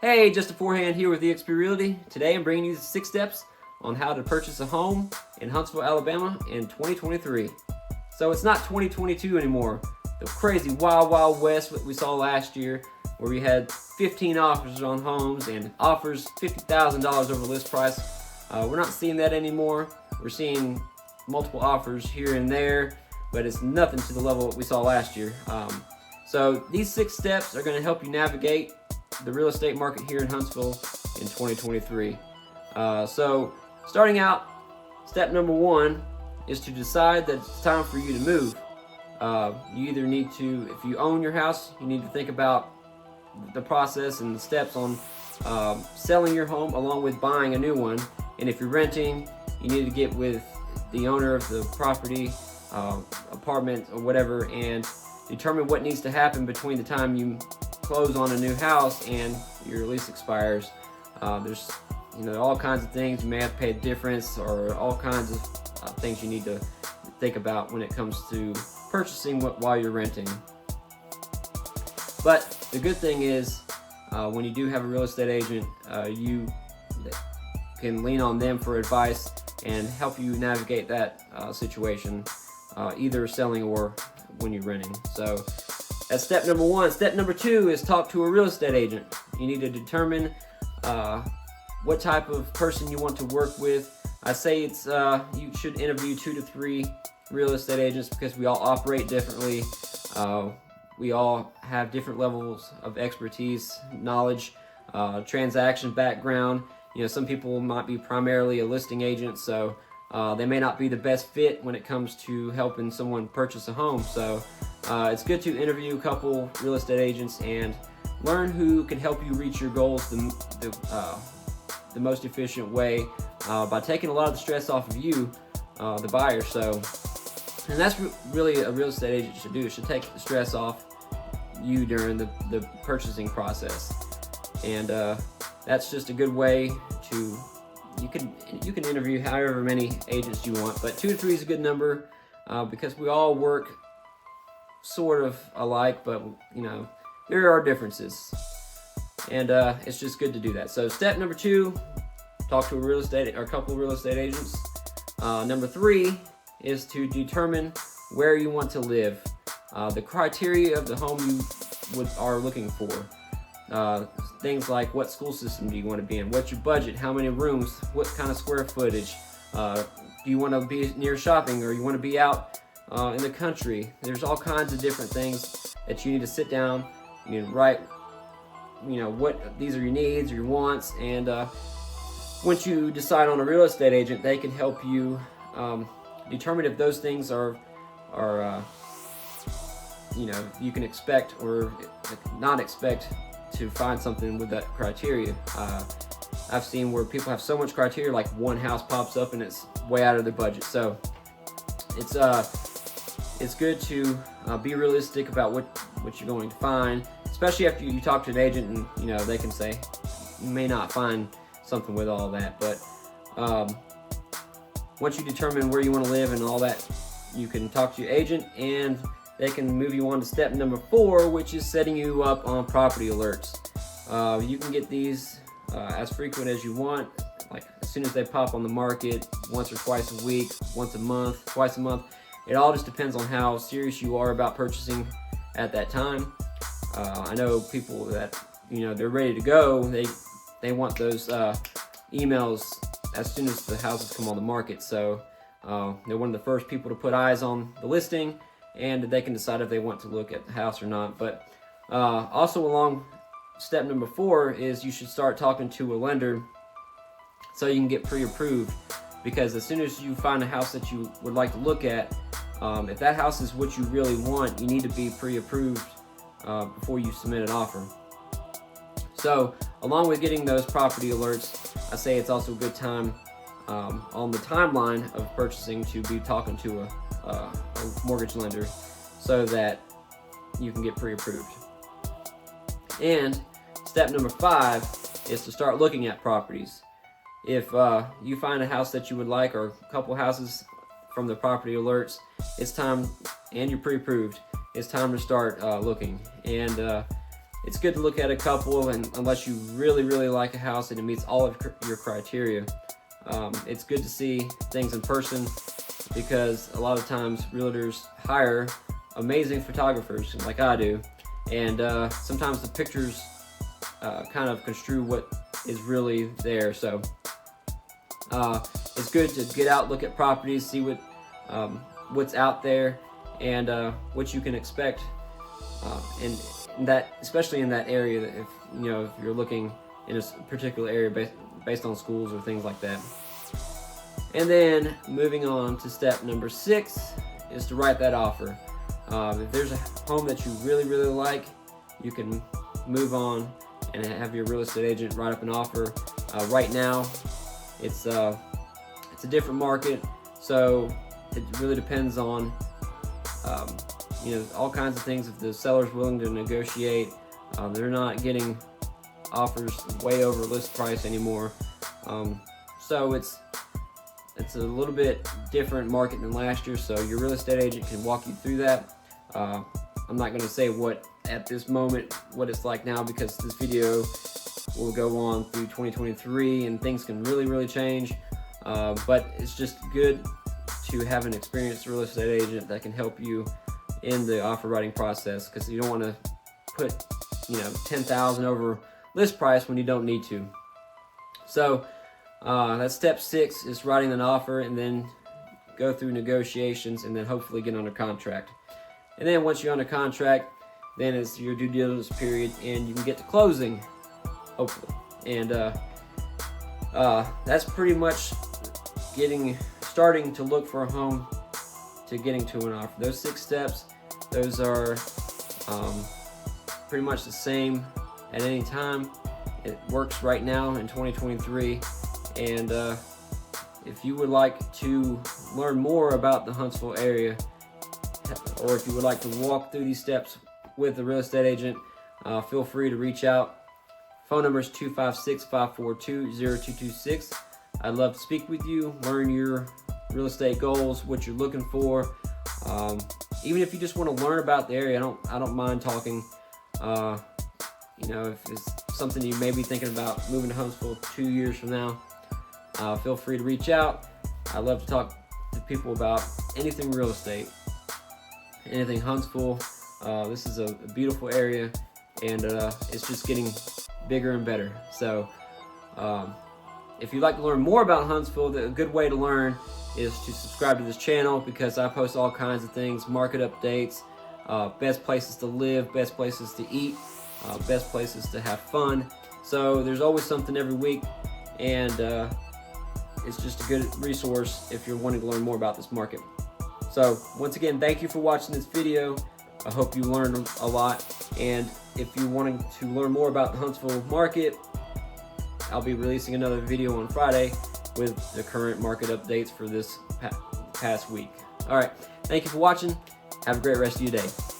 Hey, just a Forehand here with eXp Realty. Today I'm bringing you 6 steps on how to purchase a home in Huntsville, Alabama in 2023. So it's not 2022 anymore. The crazy wild, wild west that we saw last year where we had 15 offers on homes and offers $50,000 over list price. We're not seeing that anymore. We're seeing multiple offers here and there, but it's nothing to the level that we saw last year. So these 6 steps are going to help you navigate the real estate market here in Huntsville in 2023. So starting out, step number 1 is to decide that it's time for you to move. You either need to, if you own your house, you need to think about the process and the steps on selling your home along with buying a new one. And if you're renting, you need to get with the owner of the property, apartment or whatever, and determine what needs to happen between the time you close on a new house and your lease expires. There's all kinds of things. You may have to pay a difference or all kinds of things you need to think about when it comes to purchasing while you're renting. But the good thing is when you do have a real estate agent, you can lean on them for advice and help you navigate that situation, either selling or when you're renting. So that's step number 1. Step number 2 is talk to a real estate agent. You need to determine what type of person you want to work with. I say it's you should interview 2 to 3 real estate agents because we all operate differently. We all have different levels of expertise, knowledge, transaction background. Some people might be primarily a listing agent, so they may not be the best fit when it comes to helping someone purchase a home. So it's good to interview a couple real estate agents and learn who can help you reach your goals the most efficient way by taking a lot of the stress off of you, the buyer. So, and that's really a real estate agent should do. It should take the stress off you during the purchasing process. And that's just a good way to, you can interview however many agents you want, but 2 to 3 is a good number because we all work sort of alike, but there are differences, and it's just good to do that. So step number 2, talk to a couple of real estate agents. Number 3 is to determine where you want to live, the criteria of the home you are looking for. Things like what school system do you want to be in, what's your budget, how many rooms, what kind of square footage, do you want to be near shopping or you want to be out in the country. There's all kinds of different things that you need to sit down, you need to write, what these are your needs, your wants, and once you decide on a real estate agent, they can help you determine if those things are you can expect or not expect to find something with that criteria. I've seen where people have so much criteria, like one house pops up and it's way out of their budget. So it's good to be realistic about what you're going to find, especially after you talk to an agent and they can say you may not find something with all that. But once you determine where you want to live and all that, you can talk to your agent and they can move you on to step number 4, which is setting you up on property alerts. You can get these as frequent as you want, like as soon as they pop on the market, once or twice a week, once a month, twice a month. It all just depends on how serious you are about purchasing at that time. I know people that they're ready to go. They want those emails as soon as the houses come on the market. So they're one of the first people to put eyes on the listing, and they can decide if they want to look at the house or not. But also along step number 4 is you should start talking to a lender so you can get pre-approved, because as soon as you find a house that you would like to look at, if that house is what you really want, you need to be pre-approved before you submit an offer. So along with getting those property alerts, I say it's also a good time on the timeline of purchasing to be talking to a mortgage lender so that you can get pre-approved. And step number 5 is to start looking at properties. If you find a house that you would like, or a couple houses from the property alerts, it's time, and you're pre-approved, it's time to start looking. And it's good to look at a couple, and unless you really like a house and it meets all of your criteria, it's good to see things in person, because a lot of times realtors hire amazing photographers like I do, and sometimes the pictures kind of construe what is really there. So it's good to get out, look at properties, see what's out there, and what you can expect, and that, especially in that area, if if you're looking in a particular area based on schools or things like that. And then moving on to step number 6 is to write that offer. If there's a home that you really like, you can move on and have your real estate agent write up an offer. Right now, it's a different market, so it really depends on all kinds of things. If the seller's willing to negotiate, they're not getting offers way over list price anymore. So it's a little bit different market than last year, so your real estate agent can walk you through that. I'm not going to say at this moment what it's like now, because this video will go on through 2023 and things can really change. But it's just good to have an experienced real estate agent that can help you in the offer writing process, because you don't want to put $10,000 over list price when you don't need to. So that's step 6, is writing an offer, and then go through negotiations, and then hopefully get under contract. And then once you're under contract, then it's your due diligence period, and you can get to closing, hopefully. And that's pretty much starting to look for a home to getting to an offer. Those 6 steps, those are pretty much the same at any time. It works right now in 2023. And if you would like to learn more about the Huntsville area, or if you would like to walk through these steps with a real estate agent, feel free to reach out. Phone number is 256-542-0226. I'd love to speak with you, learn your real estate goals, what you're looking for. Even if you just want to learn about the area, I don't mind talking. If it's something you may be thinking about moving to Huntsville 2 years from now, feel free to reach out. I love to talk to people about anything real estate, anything Huntsville. This is a beautiful area, and it's just getting bigger and better. So if you'd like to learn more about Huntsville, a good way to learn is to subscribe to this channel, because I post all kinds of things, market updates, best places to live, best places to eat, best places to have fun. So there's always something every week, and it's just a good resource if you're wanting to learn more about this market. So once again, thank you for watching this video. I hope you learned a lot, and if you're wanting to learn more about the Huntsville market, I'll be releasing another video on Friday with the current market updates for this past week. All right, thank you for watching. Have a great rest of your day.